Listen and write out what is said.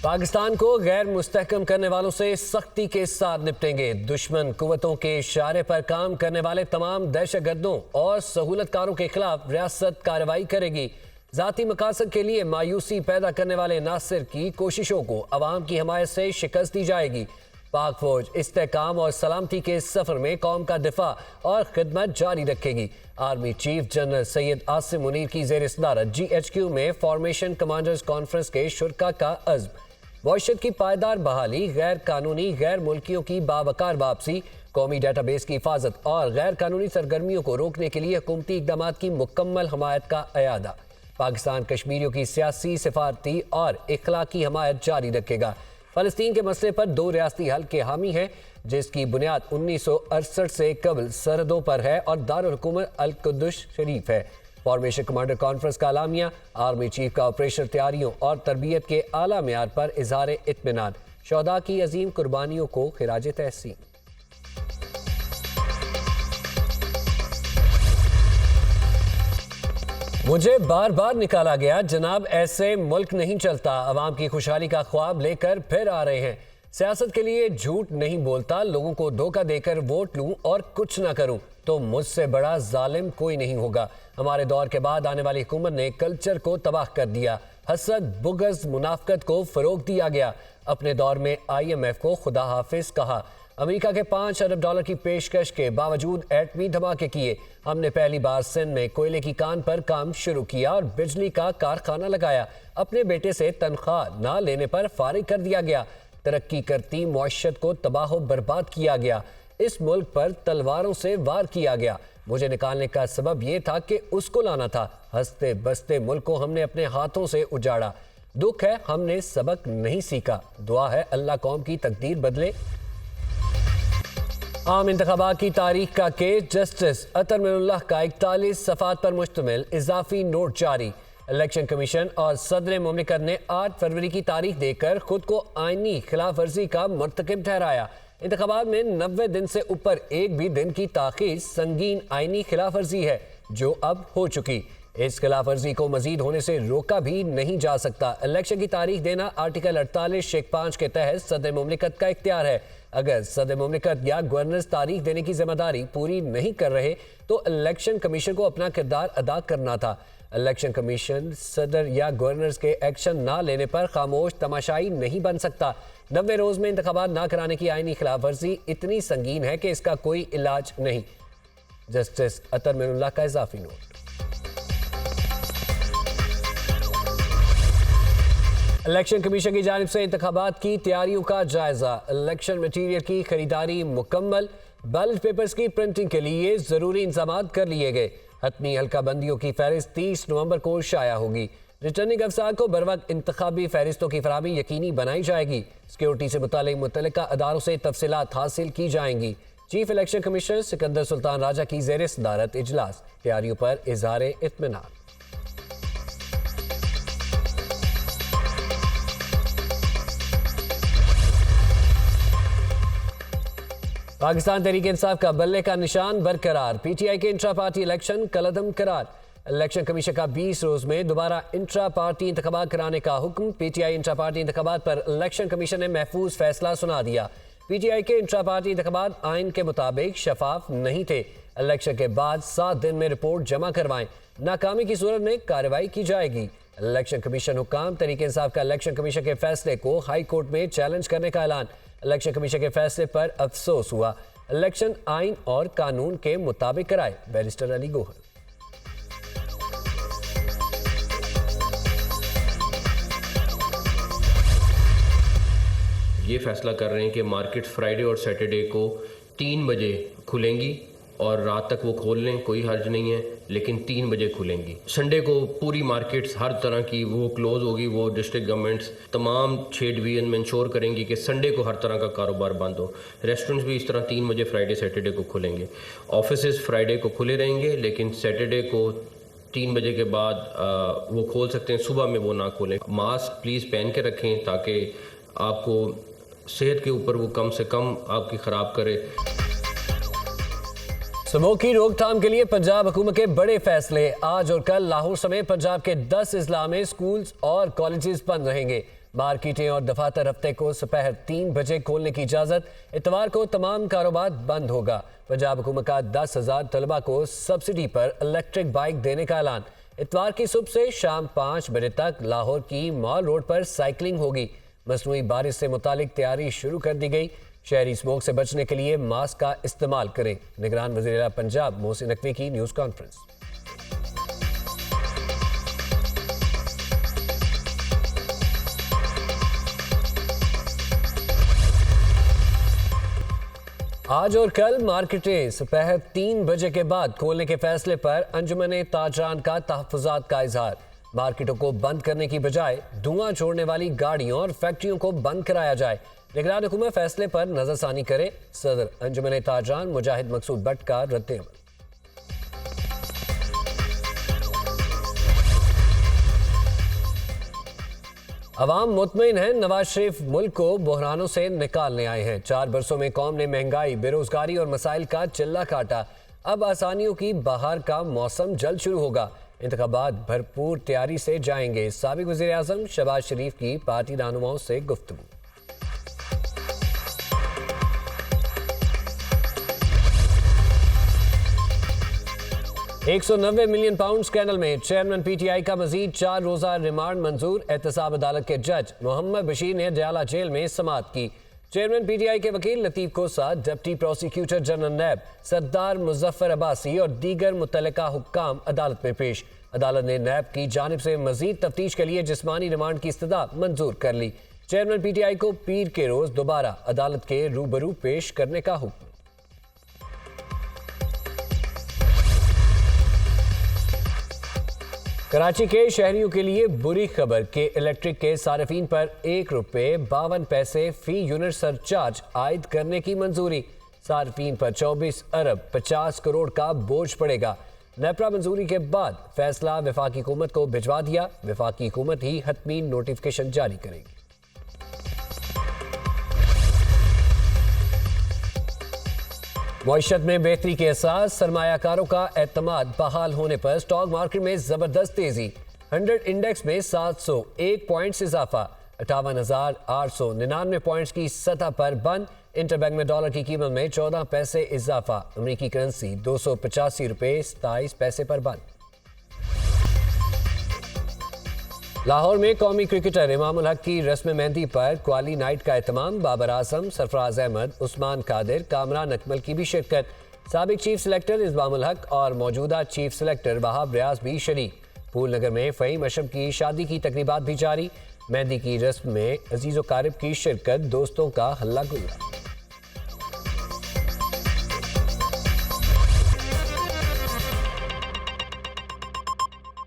पाकिस्तान को गैर मुस्तहकम करने वालों से सख्ती के साथ निपटेंगे। दुश्मन कुव्वतों के इशारे पर काम करने वाले तमाम दहशतगर्दों और सहूलतकारों के खिलाफ रियासत कार्रवाई करेगी। जाती मकासद के लिए मायूसी पैदा करने वाले नासिर की कोशिशों को अवाम की हमायत से शिकस्त दी जाएगी। पाक फौज इस्तेहकाम और सलामती के सफर में कौम का दिफा और खिदमत जारी रखेगी। Army chief general Syed Asim Munir की ज़ेर सदारत GHQ में फॉर्मेशन कमांडर्स कॉन्फ्रेंस के शुरका का अज़्म। मईशत की पायदार बहाली, गैर कानूनी गैर मुल्कियों की बावकार वापसी, कौमी डाटाबेस की हिफाजत और गैर कानूनी सरगर्मियों को रोकने के लिए हुकूमती इक़दामात की मुकम्मल हमायत का अयादा। पाकिस्तान कश्मीरियों की सियासी, सिफारती और इखलाकी हमायत जारी रखेगा। फ़लस्तीन के मसले पर दो रियासती हल के हामी हैं, जिसकी बुनियाद 1968 से कबल सरहदों पर है और दारुल हुकूमत अल-कुद्स शरीफ है। फॉर्मेशन कमांडर कॉन्फ्रेंस का आलामिया, आर्मी चीफ का ऑपरेशन तैयारियों और तरबियत के आला मेयार पर इजहार इत्मीनान, शोहदा की अजीम कुर्बानियों को खिराज तहसीन। मुझे बार बार निकाला गया जनाब, ऐसे मुल्क नहीं चलता। अवाम की खुशहाली का ख्वाब लेकर फिर आ रहे हैं। सियासत के लिए झूठ नहीं बोलता, लोगों को धोखा देकर वोट लूं और कुछ ना करूं तो मुझसे बड़ा जालिम कोई नहीं होगा। हमारे दौर के बाद आने वाली हुकूमत ने कल्चर को तबाह कर दिया। हसद, बुग़्ज़, मुनाफ़क़त को फ़रोग़ दिया गया। अपने दौर में IMF को खुदा हाफिज कहा। अमेरिका के $5 अरब की पेशकश के बावजूद एटमी धमाके किए। हमने पहली बार सिंध में कोयले की कान पर काम शुरू किया और बिजली का कारखाना लगाया। अपने बेटे से तनख्वाह ना लेने पर फारिग कर दिया गया। तरक्की करती मईशत को तबाह बर्बाद किया गया। इस मुल्क पर तलवारों से वार किया गया। मुझे निकालने का सबब यह था कि उसको लाना था। हंसते बसते मुल्क को हमने अपने हाथों से उजाड़ा। दुख है हमने सबक नहीं सीखा। दुआ है अल्लाह कौम की तकदीर बदले। आम इंतखाबात की तारीख का केस, जस्टिस अतर मिनुल्लाह का 41 सफ़ात पर मुश्तमिल इजाफी नोट जारी। इलेक्शन कमीशन और सदर मुमलिकत ने 8 फरवरी की तारीख देकर खुद को आईनी खिलाफ वर्जी का मर्तकब ठहराया। इंतखाबात में 90 दिन से ऊपर एक भी दिन की ताख़ीर संगीन आईनी खिलाफ वर्जी है, जो अब हो चुकी। इस खिलाफ वर्जी को मजीद होने से रोका भी नहीं जा सकता। इलेक्शन की तारीख देना आर्टिकल 48 शेख 5 के तहत सदर मुमलिकत का इख्तियार है। अगर सदर मुमलिकत या गवर्नर्स तारीख देने की जिम्मेदारी पूरी नहीं कर रहे तो इलेक्शन कमीशन को अपना किरदार अदा करना था। इलेक्शन कमीशन सदर या गवर्नर्स के एक्शन ना लेने पर खामोश तमाशाई नहीं बन सकता। 90 रोज में इंतखाबात ना कराने की आईनी खिलाफ वर्जी इतनी संगीन है कि इसका कोई इलाज नहीं। जस्टिस अतर मिनुल्लाह का इजाफी नोट। इलेक्शन कमीशन की जानिब से इंतखाबात की तैयारियों का जायजा। इलेक्शन मटीरियल की खरीदारी मुकम्मल। बैलेट पेपर्स की प्रिंटिंग के लिए जरूरी इंतजाम कर लिए गए। हतमी हल्का बंदियों की फहरिस्त 30 नवंबर को शाया होगी। रिटर्निंग अफसर को बर वक्त इंतखाबी फहरिस्तों की फराहमी यकीनी बनाई जाएगी। सिक्योरिटी से मुतल्लिका अदारों से तफसीलात हासिल की जाएंगी। Chief election commissioner Sikandar Sultan Raja की ज़ेर सदारत इजलास, तैयारियों पर इजहार इत्मीनान। पाकिस्तान तहरीक इंसाफ का बल्ले का निशान बरकरार। PTI के इंट्रा पार्टी इलेक्शन कलअदम करार। इलेक्शन कमीशन का 20 रोज में दोबारा इंट्रा पार्टी इंतखाबात कराने का हुक्म। PTI इंट्रा पार्टी इंतखाबात पर इलेक्शन कमीशन ने महफूज फैसला सुना दिया। PTI के इंट्रा पार्टी इंतखाबात आइन के मुताबिक शफाफ नहीं थे। इलेक्शन के बाद 7 दिन में रिपोर्ट जमा करवाएं। नाकामी की सूरत में कार्रवाई की जाएगी। इलेक्शन कमीशन हुक्काम तहरीक इंसाफ का इलेक्शन कमीशन के फैसले को हाई कोर्ट में चैलेंज करने का ऐलान। इलेक्शन कमीशन के फैसले पर अफसोस हुआ। इलेक्शन आइन और कानून के मुताबिक कराए। बैरिस्टर अली गोहर। ये फैसला कर रहे हैं कि मार्केट फ्राइडे और सैटरडे को 3 बजे खुलेंगी और रात तक वो खोल लें, कोई हर्ज नहीं है, लेकिन 3 बजे खुलेंगी। संडे को पूरी मार्केट्स हर तरह की वो क्लोज होगी। वो डिस्ट्रिक्ट गवर्नमेंट्स तमाम 6 डिवीज़न में इंश्योर करेंगी कि संडे को हर तरह का कारोबार बंद हो। रेस्टोरेंट्स भी इस तरह 3 बजे फ्राइडे सैटरडे को खुलेंगे। ऑफिसेज फ्राइडे को खुले रहेंगे, लेकिन सैटरडे को 3 बजे के बाद वो खोल सकते हैं, सुबह में वो ना खोलें। मास्क प्लीज़ पहन के रखें ताकि आपको सेहत के ऊपर वो कम से कम आपकी ख़राब करे। स्मोक की रोकथाम के लिए पंजाब हुकूमत के बड़े फैसले। आज और कल लाहौर समेत पंजाब के 10 अजला में स्कूल्स और कॉलेजेस बंद रहेंगे। मार्केटें और दफातर हफ्ते को दोपहर 3 बजे खोलने की इजाजत। इतवार को तमाम कारोबार बंद होगा। पंजाब हुकूमत का 10,000 तलबा को सब्सिडी पर इलेक्ट्रिक बाइक देने का ऐलान। इतवार की सुबह से शाम 5 बजे तक लाहौर की मॉल रोड पर साइकिलिंग होगी। मसनूई बारिश से मुतालिक तैयारी शुरू कर दी गई। शहरी स्मोक से बचने के लिए मास्क का इस्तेमाल करें। निगरान वज़ीर पंजाब मोहसिन नकवी की न्यूज़ कॉन्फ्रेंस। आज और कल मार्केटें दोपहर 3 बजे के बाद खोलने के फैसले पर अंजुमन ताजरान का तहफ़्फ़ुज़ात का इजहार। मार्केटों को बंद करने की बजाय धुआं छोड़ने वाली गाड़ियों और फैक्ट्रियों को बंद कराया जाए। निगरान हुकूमत फैसले पर नजरसानी करे। सदर अंजुमन ताजरान मुजाहिद मकसूद भट्ट का रद्द-ए-अमल। अवाम मुतमईन है, नवाज शरीफ मुल्क को बहरानों से निकालने आए हैं। 4 बरसों में कौम ने महंगाई, बेरोजगारी और मसाइल का चिल्ला काटा। अब आसानियों की बहार का मौसम जल्द शुरू होगा। इंतखाबात भरपूर तैयारी से जाएंगे। साबिक वज़ीर आज़म शहबाज शरीफ की पार्टी रहनुमाओं से गुफ्तगू। £190 मिलियन स्कैंडल में चेयरमैन PTI का मजीद 4 रोजा रिमांड मंजूर। एहतसाब अदालत के जज मोहम्मद बशीर ने डयाला जेल में समाअत की। चेयरमैन PTI के वकील लतीफ कोसा, डिप्टी प्रोसिक्यूटर जनरल नैब सरदार मुजफ्फर अब्बासी और दीगर मुतल्लिका हुक्काम अदालत में पेश। अदालत ने नैब की जानिब से मजीद तफ्तीश के लिए जिस्मानी रिमांड की इस्तदा मंजूर कर ली। चेयरमैन PTI को पीर के रोज दोबारा अदालत के रूबरू पेश करने का हुक्म। कराची के शहरियों के लिए बुरी खबर के इलेक्ट्रिक के सार्फिन पर ₹1.52 फी यूनिट सरचार्ज आयद करने की मंजूरी। सार्फिन पर 24 अरब 50 करोड़ का बोझ पड़ेगा। नेपरा मंजूरी के बाद फैसला वफाकी हुकूमत को भिजवा दिया। वफाकी हुकूमत ही हतमी नोटिफिकेशन जारी करेगी। मईशत में बेहतरी के एहसास, सरमायाकारों का एतमाद बहाल होने पर स्टॉक मार्केट में जबरदस्त तेजी। 100 इंडेक्स में 701 पॉइंट्स इजाफा। 58,899 पॉइंट्स की सतह पर बंद। इंटरबैंक में डॉलर की कीमत में 14 पैसे इजाफा। अमरीकी करेंसी ₹285.27 पर बंद। लाहौर में कौमी क्रिकेटर इमाम उल हक की रस्म मेहंदी पर क्वाली नाइट का एहतमाम। बाबर आजम, सरफराज अहमद, उस्मान कादिर, कामरान अकमल की भी शिरकत। साबिक चीफ सेलेक्टर इमाम उल हक और मौजूदा चीफ सेलेक्टर वहाब रियाज भी शरीक। फूल नगर में फ़हीम अशरफ की शादी की तकरीबात भी जारी। मेहंदी की रस्म में अजीज़ व क़ारिब की शिरकत, दोस्तों का हल्ला गुल्ला।